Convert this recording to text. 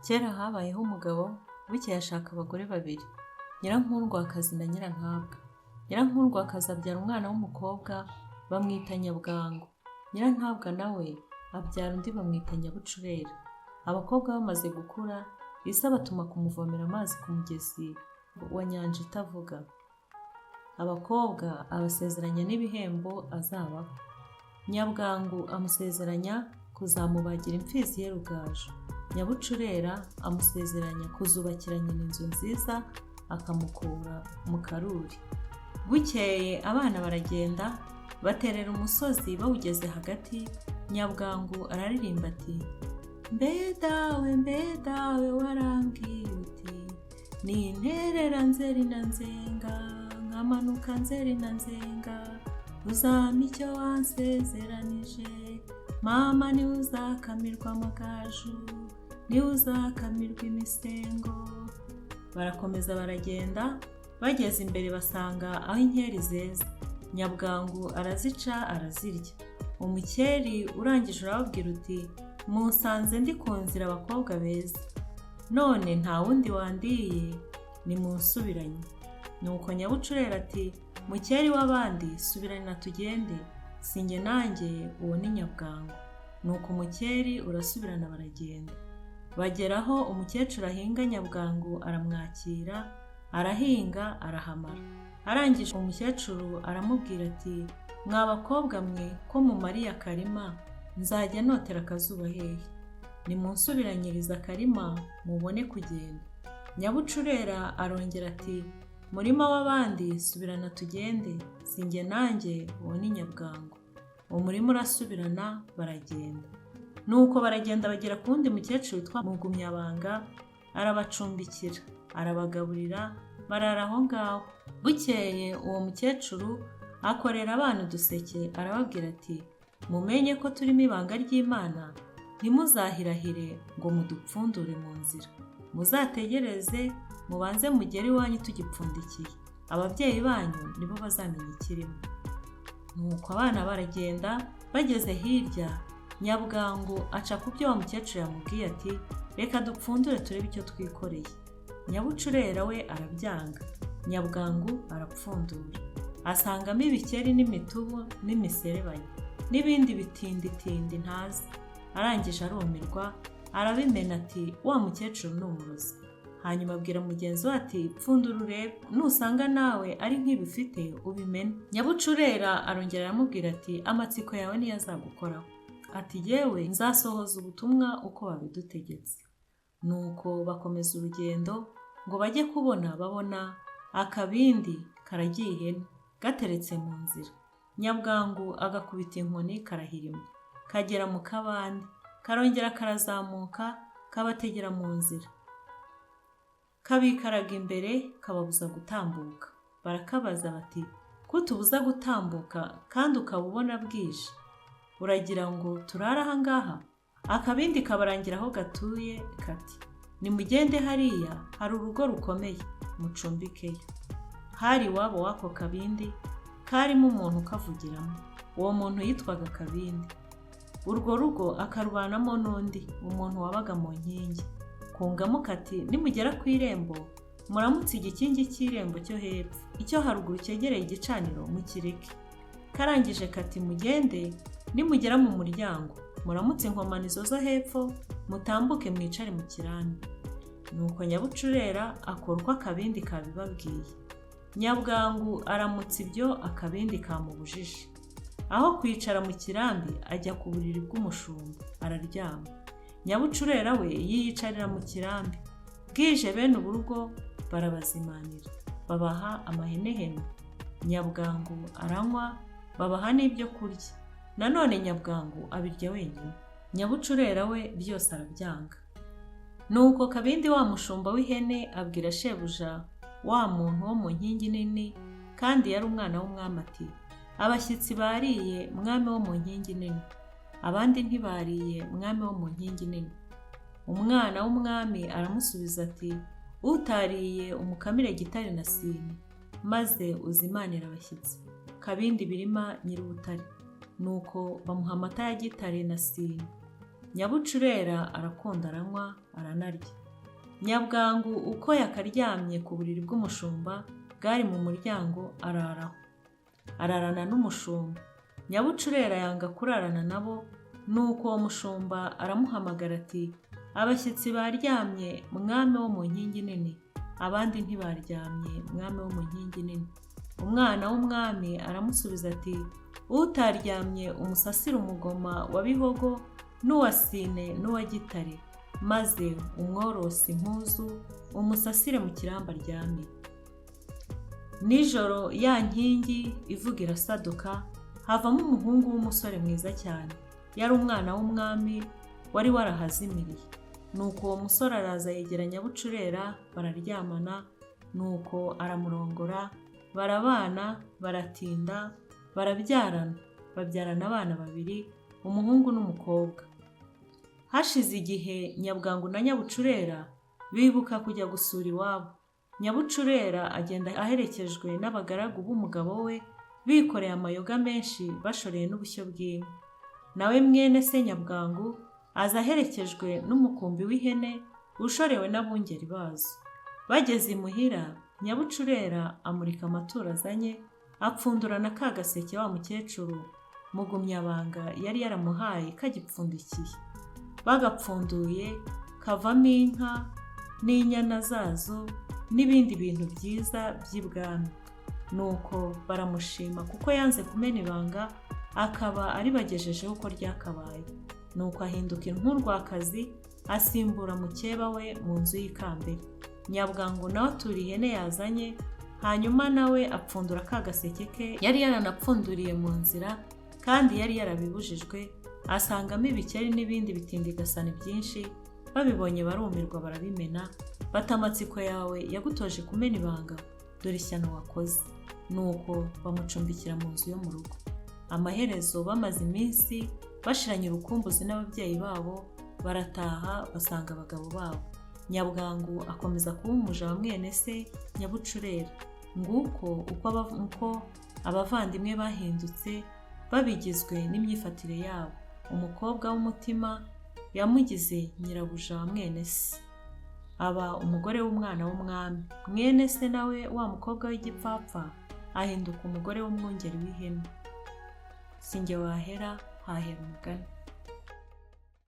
Kera habayeho umugabo bukeye ashaka abagore babiri, Nyirankundwakazi na Nyirantabwa. Nyirankundwakazi abyara umwana w'umukobwa bamwita Nyabwangu. Nyirantabwa nawe abyara undi bamwita Nyabucurera. Abakobwa bamaze gukura, Ise abatuma kumuvomera amazi ku mugezi wa Nyanja itavuga. Abakobwa abasezeranya n'ibihembo azabaho. Nyabwangu amusezeranya kuzamubagira imfizi ye Rugaju. Nyabucurera amusezeranya kuzubakira nyina inzu nziza akamukura mu karuri. Bukeye abana baragenda baterera umusozi bawugeze hagati. Nyabwangu araririmba ati: mbe dawe warambwiye uti ninterera nzeri na nzenga nkamanuka nzeri na nzenga uzampa icyo wansezeranije. Mama niwe uzakamirwa amagaju, niwe uzakamirwa imisengo. Barakomeza baragenda, bageze imbere basanga aho inkeri zeze. Nyabwangu arazica arazirya. Umukeri urangije urababwira uti: musanze ndi ku nzira abakobwa beza, none nta wundi wandiye, nimunsubiranye. Nuko Nyabucurera ati: mukeri w'abandi subirana tugende, sinjye nanjye uwo ni Nyabwangu. Nuko umukeri urasubirana baragenda. Bageraho umukecuru ahinga, Nyabwangu aramwakira, arahinga arahamara. Arangije umukecuru aramubwira ati: mwa bakobwa mwe ko mumariye akarima, nzajya notera akazuba hehe? Nimunsubiranyiriza akarima mubone kugenda. Nyabucurera arongera ati: murima w'abandi subirana tugende, sinjye nanjye uwo ni Nyabwangu. Umurima urasubirana baragenda. Nuko baragenda bagera ku wundi mukecuru witwa Mugumyabanga, arabacumbikira, arabagaburira, barara aho ngaho. Bukeye uwo mukecuru akorera abana uduseke, arababwira ati: mumenye ko turimo ibanga ry'Imana, ntimuzahirahire ngo mudupfundure mu nzira. Muzategereze mubanze mugere iwanyu tugipfundikiye, ababyeyi banyu nibo bazamenya ikirimo. Nuko abana baragenda, bageze hirya, Nyabwangu aca ku byo wa mukecuru yamubwiye ati: reka dupfundure turebe icyo twikoreye. Nyabucurera we arabyanga. Nyabwangu arapfundura, asangamo ibikeri n'imitubu n'imiserebanya n'ibindi bitinditindi ntazi. Arangije arumirwa, arabimena ati: wa mukecuru ni umurozi. Hanyuma abwira mugenzi we ati: pfundura urebe, nusanga nawe ari nk'ibifite ubimene. Nyabucurera arongera aramubwira ati: amatsiko yawe niyo azagukoraho. Ati: yewe nzasohoza ubutumwa uko babidutegetse. Nuko bakomeza urugendo ngo bajye kubona, babona akabindi karagiye ihene gateretse mu nzira. Nyabwangu agakubita inkoni karahirima, kagera mu kabande, karongera karazamuka kabategera mu nzira. Kabikaraga imbere kababuza gutambuka. Barakabaza bati: kutubuza gutambuka kandi ukabubona bwije, uragira ngo turare aha ngaha? Akabindi kabarangira aho gatuye kati: nimugende hariya hari urugo rukomeye, mucumbikeyo. Hari iwabo w'ako kabindi, karimo umuntu ukavugiramo. Uwo muntu yitwaga Kabindi. Urwo rugo akarubanamo n'undi, umuntu wabaga mu nkingi. Kungamo kati: nimugera ku irembo muramutse igikingi cy'irembo cyo hepfo, icyo haruguru cyegereye igicaniro mukireke. Karangije kati: mugende, nimugera mu muryango muramutse inkomanizo zo hepfo, mutambuke mwicare mu kirambi. Nuko Nyabucurera akora uko akabindi kabibabwiye. Nyabwangu aramutse ibyo akabindi kamubujije. Aho kwicara mu kirambi ajya ku buriri bw'umushumba araryama. Nyabucurera we yiyicarira mu kirambi. Bwije bene urugo barabazimanira, babaha amahenehene. Nyabwangu aranywa, babaha n'ibyo kurya. Nanone Nyabwangu abirya wenyine. Nyabucurera we byose arabyanga. Nuko Kabindi wa mushumba w'ihene abwira shebuja, wa muntu wo mu nkingi nini kandi yari umwana w'umwami ati: abashyitsi bariye mwami wo mu nkingi nini, abandi ntibariye mwami wo mu nkingi nini. Umwana w'umwami aramusubiza ati: utariye umukamire Gitare na Sine, maze uzimanira abashyitsi. Kabindi birima nyir'ubutare. Nuko bamuha amata ya Gitare na Sine. Nyabucurera arakunda aranywa aranarya. Nyabwangu uko yakaryamye ku buriri bw'umushumba bwari mu muryango araraho, ararana n'umushumba. Nyabucurera yanga kurarana nabo, nuko uwo mushumba aramuhamagara ati, abashyitsi baryamye mwami wo mu nkingi nini, abandi ntibaryamye mwami wo mu nkingi nini. Umwana w'umwami aramusubiza ati, utaryamye umusasire umugoma wa Bihogo n'uwa Sine n'uwa Gitare, maze umworose impuzu umusasire mu kirambi aryame. Nijoro ya nkingi ivuga irasaduka, havamo umuhungu w'umusore mwiza cyane, yari umwana w'umwami wari warahazimiriye. Nuko uwo musore araza yegera Nyabucurera, bararyamana, nuko aramurongora, barabana, baratinda, barabyarana, babyarana abana babiri, umuhungu n'umukobwa. Hashize igihe Nyabwangu na Nyabucurera bibuka kujya gusura iwabo. Nyabucurera agenda aherekejwe n'abagaragu b'umugabo we, bikoreye amayoga menshi bashoreye n'ubushyo bw'inka. Nawe mwene se Nyabwangu aza aherekejwe n'umukumbi w'ihene ushorewe n'abungeri bazo. Bageze imuhira, Nyabucurera amurika amaturo azanye, apfundurana ka gaseke wa mukecuru Mugumyabanga yari yaramuhaye kagipfundikiye. Bagapfunduye kavamo inka n'inyana zazo n'ibindi bintu byiza by'ibwami. Nuko baramushima kuko yanze kumena ibanga, akaba aribagejejeho uko ryakabaye. Nuko ahinduka intwurwakazi, asimbura mukeba we mu nzu y'ikambere. Nyabwangu nawe atura ihene yazanye, hanyuma nawe apfundura ka gaseke ke yari yaranapfunduriye mu nzira, kandi yari yarabibujijwe, asangamo ibikeri n'ibindi bitindigasani byinshi. Babibonye barumirwa barabimena, bati amatsiko yawe yagutoje kumena ibanga, dore ishyano wakoze. Nuko bamucumbikira mu nzu yo mu rugo. Amaherezo bamaze iminsi bashiranye urukumbuzi n'ababyeyi babo, barataha basanga abagabo babo. Nyabwangu akomeza kuba umuja wa mwene se Nyabucurera. Nguko uko abavandimwe bahindutse babigizwe n'imyifatire yabo. Umukobwa w'umutima yamugize nyirabuja wa mwene se, aba umugore w'umwana w'umwami. Mwene se nawe wa mukobwa w'igipfapfa ahinduka umugore w'umwungeri w'ihene. Sinjye wahera hahera umugani.